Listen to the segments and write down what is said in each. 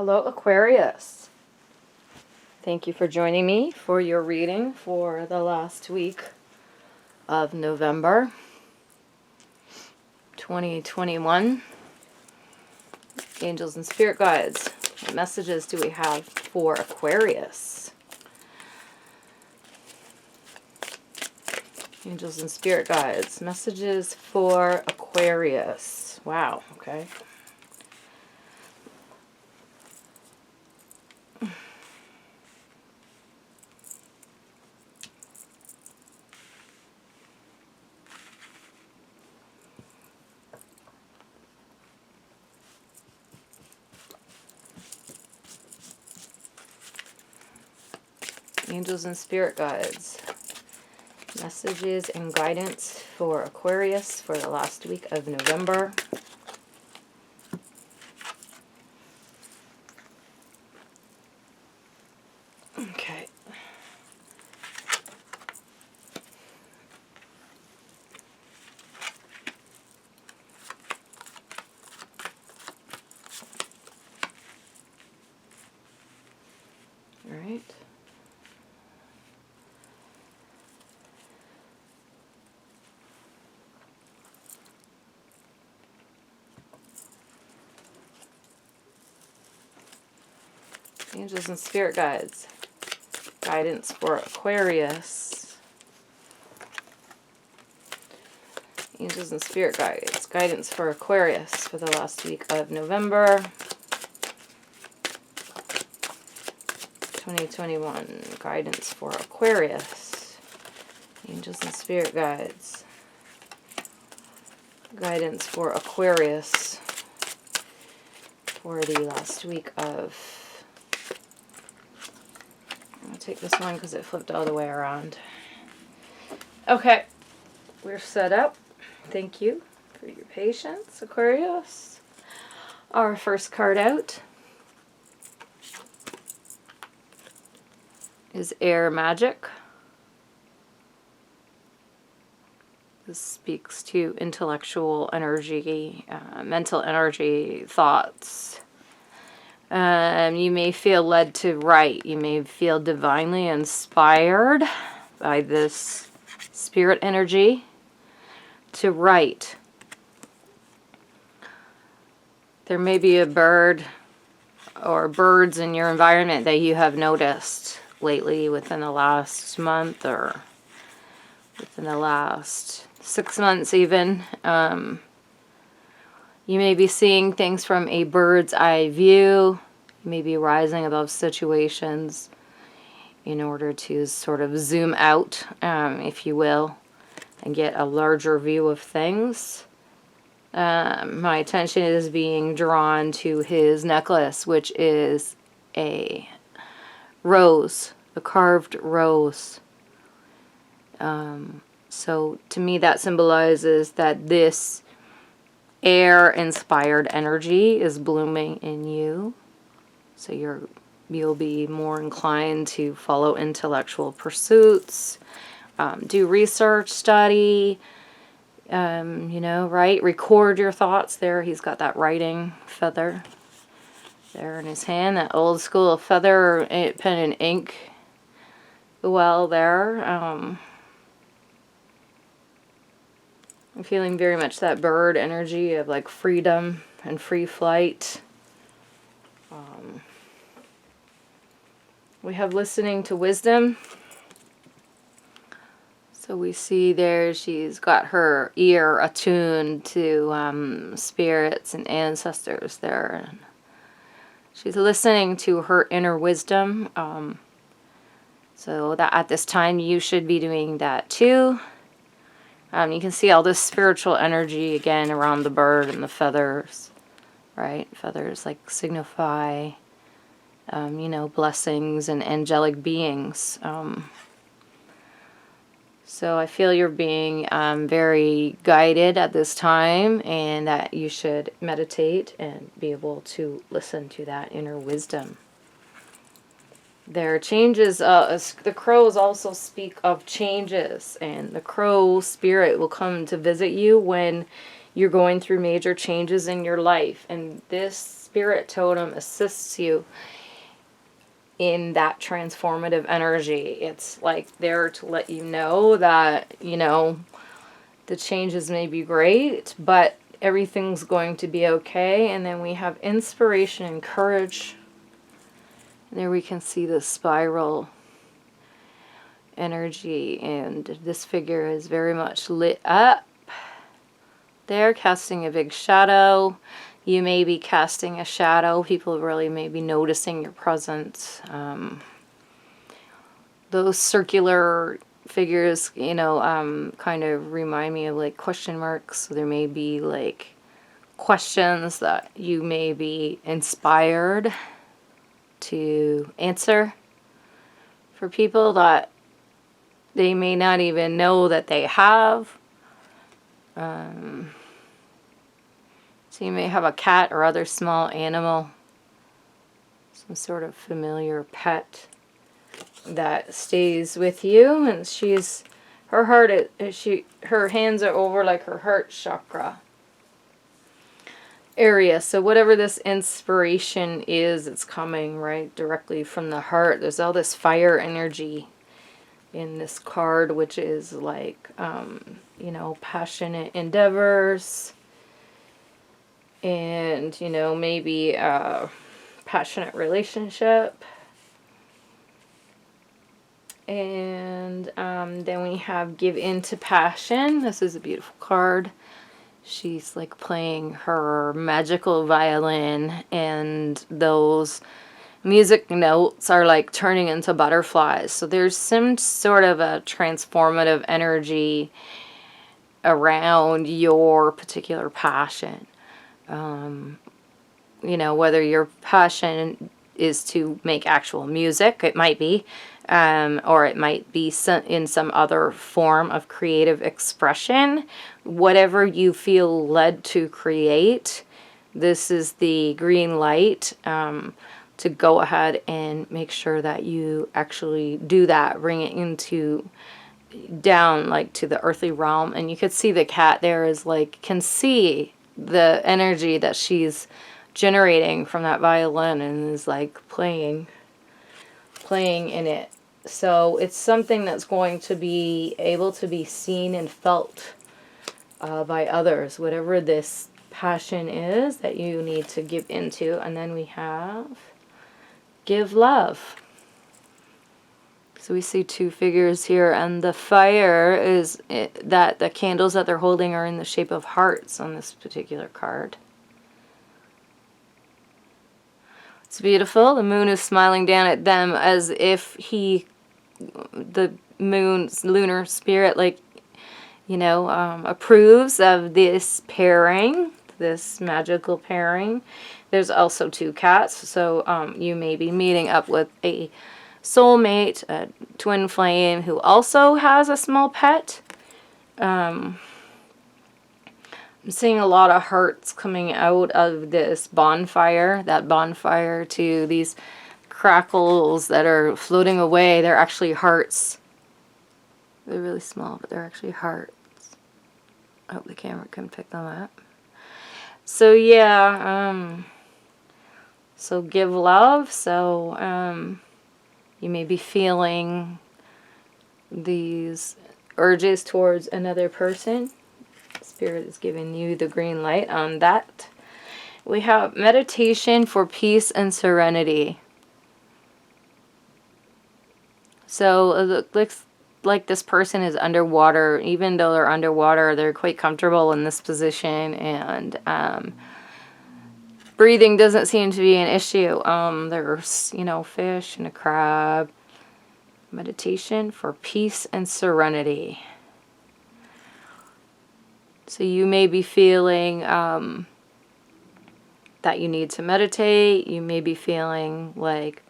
Hello, Aquarius. Thank you for joining me for your reading for the last week of November 2021. Angels and spirit guides, what messages do we have for Aquarius? Angels and spirit guides, messages for Aquarius. Wow, okay. Angels and spirit guides, messages and guidance for Aquarius for the last week of November. Okay. All right. Angels and spirit guides, guidance for Aquarius. Angels and spirit guides, guidance for Aquarius for the last week of November 2021. Guidance for Aquarius. Angels and spirit guides, guidance for Aquarius for the last week of... I'll take this one because it flipped all the way around. Okay, we're set up. Thank you for your patience, Aquarius. Our first card out is Air Magic. This speaks to intellectual energy, mental energy, thoughts. You may feel led to write. You may feel divinely inspired by this spirit energy to write. There may be a bird or birds in your environment that you have noticed lately within the last month or within the last 6 months even. You may be seeing things from a bird's eye view. You may be rising above situations in order to sort of zoom out, if you will, and get a larger view of things. My attention is being drawn to his necklace, which is a rose, a carved rose. So to me that symbolizes that this air-inspired energy is blooming in you. So you'll be more inclined to follow intellectual pursuits, do research, study, write, record your thoughts there. He's got that writing feather there in his hand, that old school feather pen and ink well there. I'm feeling very much that bird energy of like freedom and free flight. We have listening to wisdom. So we see there she's got her ear attuned to spirits and ancestors there. And she's listening to her inner wisdom. So that at this time you should be doing that too. You can see all this spiritual energy again around the bird and the feathers, right? Feathers like signify, blessings and angelic beings. So I feel you're being very guided at this time, and that you should meditate and be able to listen to that inner wisdom. There are changes. The crows also speak of changes, and the crow spirit will come to visit you when you're going through major changes in your life. And this spirit totem assists you in that transformative energy. It's like there to let you know that, you know, the changes may be great, but everything's going to be okay. And then we have inspiration and courage. There we can see the spiral energy, and this figure is very much lit up. They're casting a big shadow. You may be casting a shadow. People really may be noticing your presence. Those circular figures, you know, kind of remind me of like question marks. So there may be like questions that you may be inspired to answer for people that they may not even know that they have. So you may have a cat or other small animal, some sort of familiar pet that stays with you, and her hands are over like her heart chakra area. So whatever this inspiration is, it's coming right directly from the heart. There's all this fire energy in this card, which is like, you know, passionate endeavors, and, you know, maybe a passionate relationship. And then we have give in to passion. This is a beautiful card. She's like playing her magical violin, and those music notes are like turning into butterflies. So there's some sort of a transformative energy around your particular passion. You know, whether your passion is to make actual music, it might be, or it might be in some other form of creative expression. Whatever you feel led to create, this is the green light to go ahead and make sure that you actually do that, bring it into down like to the earthly realm. And you could see the cat there is like, can see the energy that she's generating from that violin, and is like playing in it. So it's something that's going to be able to be seen and felt by others, whatever this passion is that you need to give into. And then we have give love. So we see two figures here, and the fire is that the candles that they're holding are in the shape of hearts on this particular card. It's beautiful. The moon is smiling down at them as if the moon's lunar spirit, like, you know, approves of this pairing, this magical pairing. There's also two cats, so you may be meeting up with a soulmate, a twin flame who also has a small pet. I'm seeing a lot of hearts coming out of this bonfire, that bonfire to these crackles that are floating away. They're actually hearts. They're really small, but they're actually hearts. I hope the camera can pick them up. So yeah, so give love. So you may be feeling these urges towards another person. Spirit is giving you the green light on that. We have meditation for peace and serenity. So it looks like this person is underwater. Even though they're underwater, they're quite comfortable in this position, and breathing doesn't seem to be an issue. There's, you know, fish and a crab. Meditation for peace and serenity. So you may be feeling that you need to meditate. You may be feeling like,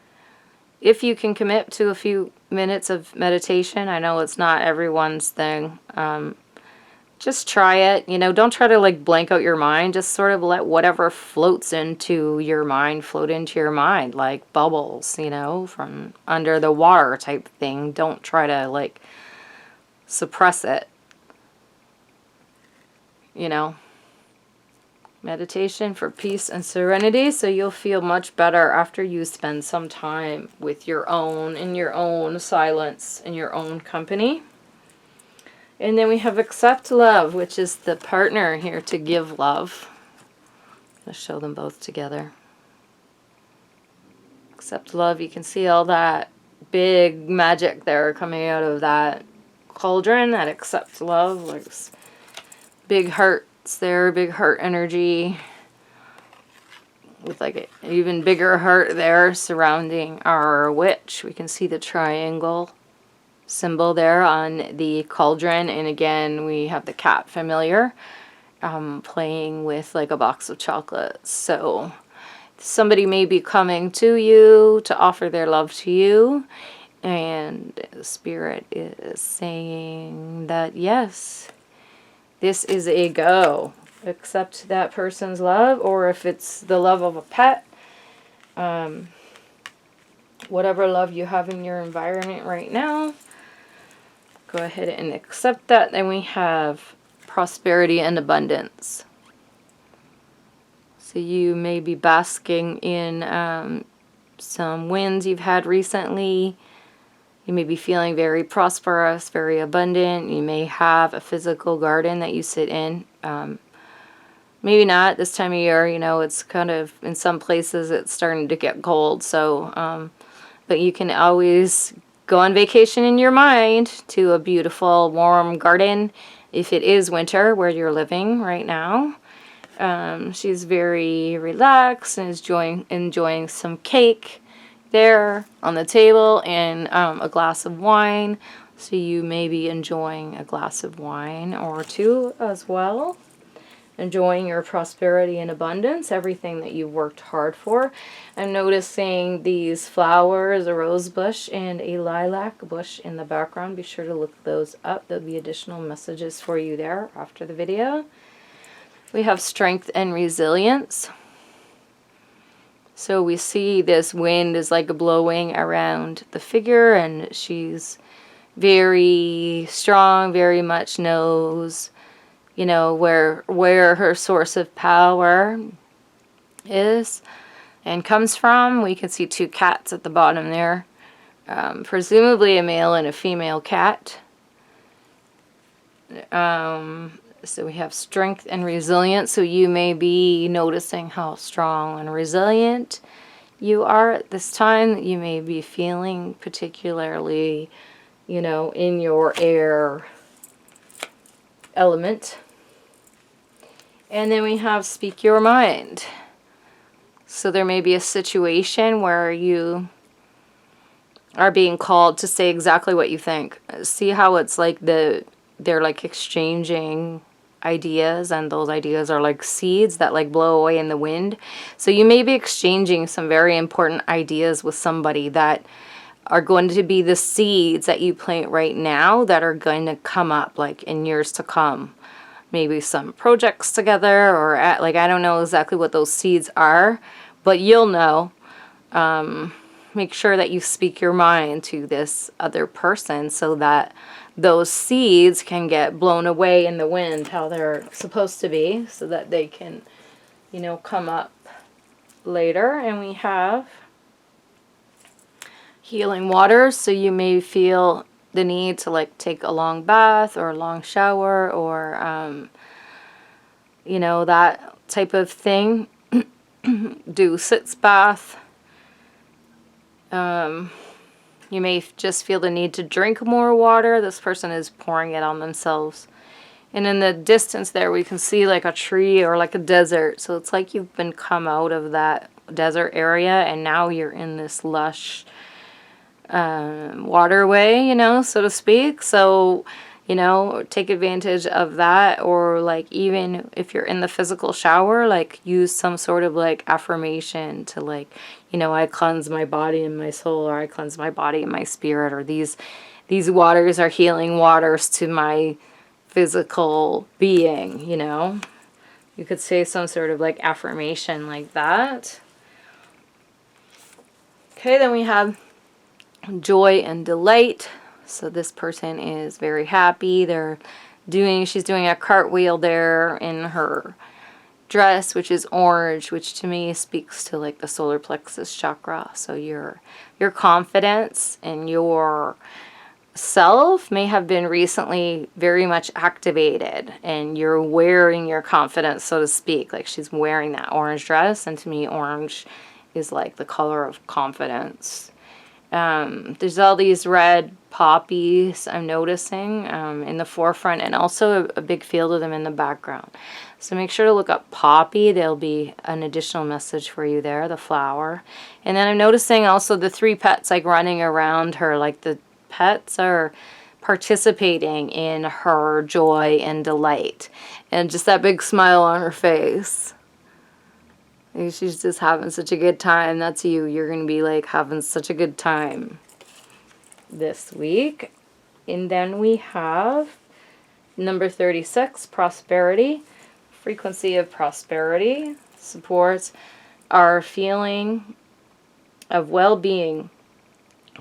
if you can commit to a few minutes of meditation, I know it's not everyone's thing. Just try it. You know, don't try to like blank out your mind. Just sort of let whatever floats into your mind float into your mind, like bubbles, you know, from under the water type thing. Don't try to like suppress it. You know, Meditation for peace and serenity, so you'll feel much better after you spend some time with your own, in your own silence, in your own company. And then we have accept love, which is the partner here to give love. I'll show them both together. Accept love, you can see all that big magic there coming out of that cauldron, that accept love, like big hearts there, big heart energy, with like an even bigger heart there surrounding our witch. We can see the triangle symbol there on the cauldron, and again we have the cat familiar playing with like a box of chocolates. So somebody may be coming to you to offer their love to you, and the spirit is saying that yes, this is a go. Accept that person's love, or if it's the love of a pet, whatever love you have in your environment right now, go ahead and accept that. Then we have prosperity and abundance. So you may be basking in some wins you've had recently. You may be feeling very prosperous, very abundant. You may have a physical garden that you sit in. Maybe not this time of year, you know, it's kind of, in some places it's starting to get cold. So, but you can always go on vacation in your mind to a beautiful, warm garden if it is winter where you're living right now. She's very relaxed and is enjoying some cake there on the table and a glass of wine. So you may be enjoying a glass of wine or two as well. Enjoying your prosperity and abundance, everything that you've worked hard for. I'm noticing these flowers, a rose bush and a lilac bush in the background. Be sure to look those up. There'll be additional messages for you there after the video. We have strength and resilience. So we see this wind is like blowing around the figure, and she's very strong, very much knows, you know, where her source of power is and comes from. We can see two cats at the bottom there, presumably a male and a female cat. So we have strength and resilience. So you may be noticing how strong and resilient you are at this time. You may be feeling particularly, you know, in your air element. And then we have speak your mind. So there may be a situation where you are being called to say exactly what you think. See how it's like they're like exchanging ideas, and those ideas are like seeds that like blow away in the wind. So you may be exchanging some very important ideas with somebody that are going to be the seeds that you plant right now that are going to come up like in years to come. Maybe some projects together, or like, I don't know exactly what those seeds are, but you'll know. Make sure that you speak your mind to this other person so that those seeds can get blown away in the wind how they're supposed to be, so that they can, you know, come up later. And we have healing waters. So you may feel the need to like take a long bath or a long shower, or you know, that type of thing. Do sitz bath. You may just feel the need to drink more water. This person is pouring it on themselves. And in the distance there, we can see like a tree or like a desert. So it's like you've been come out of that desert area, and now you're in this lush waterway, you know, so to speak. So, you know, take advantage of that. Or like, even if you're in the physical shower, like use some sort of like affirmation to like, you know, I cleanse my body and my soul, or I cleanse my body and my spirit, or these waters are healing waters to my physical being, you know. You could say some sort of like affirmation like that. Okay, then we have joy and delight. So this person is very happy. She's doing a cartwheel there in her dress, which is orange, which to me speaks to like the solar plexus chakra. So your confidence and your self may have been recently very much activated, and you're wearing your confidence, so to speak. Like she's wearing that orange dress, and to me orange is like the color of confidence. There's all these red poppies I'm noticing in the forefront, and also a big field of them in the background. So make sure to look up poppy. There'll be an additional message for you there, the flower. And then I'm noticing also the 3 pets like running around her, like the pets are participating in her joy and delight. And just that big smile on her face. She's just having such a good time. That's you. You're going to be like having such a good time this week. And then we have number 36, prosperity. Frequency of prosperity supports our feeling of well-being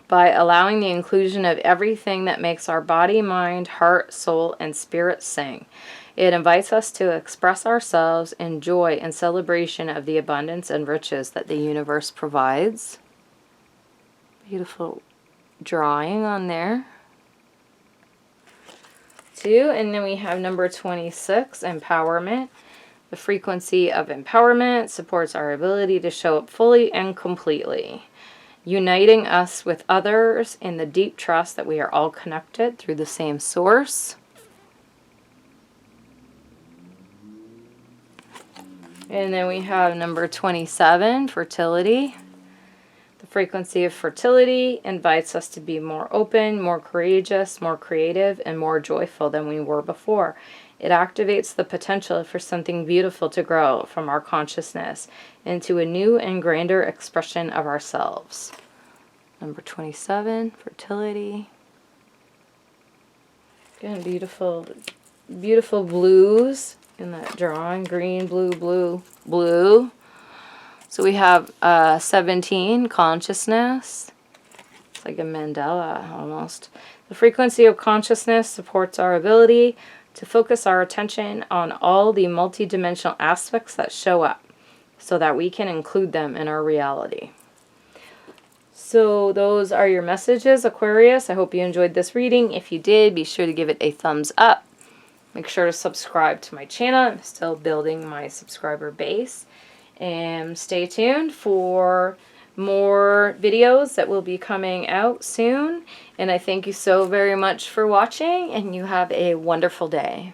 by allowing the inclusion of everything that makes our body, mind, heart, soul, and spirit sing. It invites us to express ourselves in joy and celebration of the abundance and riches that the universe provides. Beautiful drawing on there. 2, and then we have number 26, empowerment. The frequency of empowerment supports our ability to show up fully and completely, uniting us with others in the deep trust that we are all connected through the same source. And then we have number 27, fertility. The frequency of fertility invites us to be more open, more courageous, more creative, and more joyful than we were before. It activates the potential for something beautiful to grow from our consciousness into a new and grander expression of ourselves. Number 27, fertility. Again, beautiful, beautiful blues in that drawing. Green, blue, blue, blue. So we have 17, consciousness. It's like a mandala almost. The frequency of consciousness supports our ability to focus our attention on all the multidimensional aspects that show up so that we can include them in our reality. So those are your messages, Aquarius. I hope you enjoyed this reading. If you did, be sure to give it a thumbs up. Make sure to subscribe to my channel. I'm still building my subscriber base. And stay tuned for more videos that will be coming out soon. And I thank you so very much for watching, and you have a wonderful day.